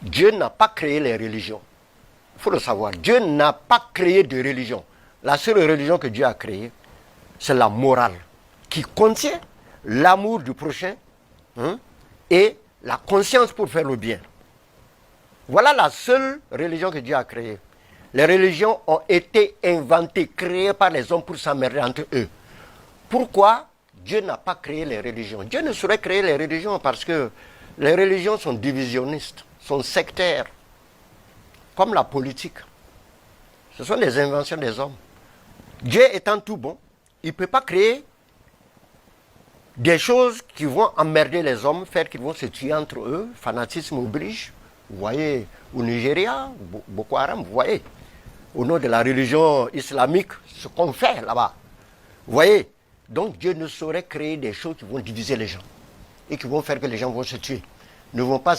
Dieu n'a pas créé les religions. Il faut le savoir. Dieu n'a pas créé de religion. La seule religion que Dieu a créée, c'est la morale, qui contient l'amour du prochain et la conscience pour faire le bien. Voilà la seule religion que Dieu a créée. Les religions ont été inventées, créées par les hommes pour s'emmerder entre eux. Pourquoi Dieu n'a pas créé les religions? Dieu ne saurait créer les religions parce que les religions sont divisionnistes, sont sectaires, comme la politique. Ce sont des inventions des hommes. Dieu étant tout bon, il ne peut pas créer des choses qui vont emmerder les hommes, faire qu'ils vont se tuer entre eux, fanatisme oblige. Vous voyez, au Nigeria, Boko Haram, vous voyez, au nom de la religion islamique, ce qu'on fait là-bas. Vous voyez, donc Dieu ne saurait créer des choses qui vont diviser les gens et qui vont faire que les gens vont se tuer, ne vont pas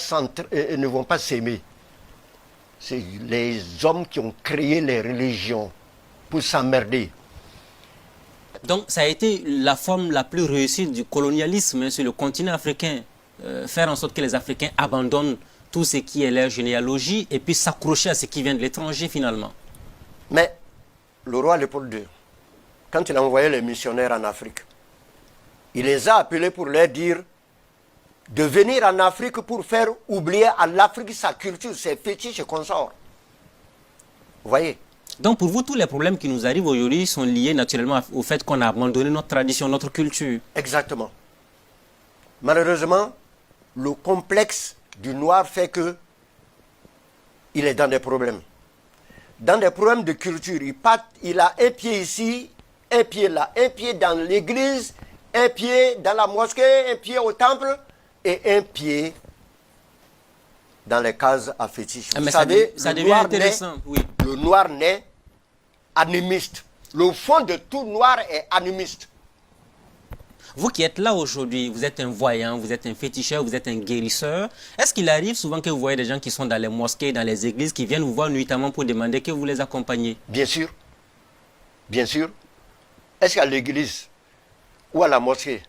s'aimer. C'est les hommes qui ont créé les religions pour s'emmerder. Donc ça a été la forme la plus réussie du colonialisme sur le continent africain. Faire en sorte que les Africains abandonnent tout ce qui est leur généalogie et puis s'accrocher à ce qui vient de l'étranger finalement. Mais le roi Léopold II, quand il a envoyé les missionnaires en Afrique, il les a appelés pour leur dire de venir en Afrique pour faire oublier à l'Afrique sa culture, ses fétiches et consorts. Vous voyez? Donc pour vous, tous les problèmes qui nous arrivent aujourd'hui sont liés naturellement au fait qu'on a abandonné notre tradition, notre culture. Exactement. Malheureusement, le complexe du noir fait que il est dans des problèmes. Dans des problèmes de culture, il a un pied ici, un pied là, un pied dans l'église, un pied dans la mosquée, un pied au temple et un pied dans les cases à fétiches. Vous savez, ça devient intéressant. Oui. Le noir naît animiste. Le fond de tout noir est animiste. Vous qui êtes là aujourd'hui, vous êtes un voyant, vous êtes un féticheur, vous êtes un guérisseur. Est-ce qu'il arrive souvent que vous voyez des gens qui sont dans les mosquées, dans les églises, qui viennent vous voir nuitamment pour demander que vous les accompagniez? Bien sûr. Bien sûr. Est-ce qu'à l'église ou à la mosquée,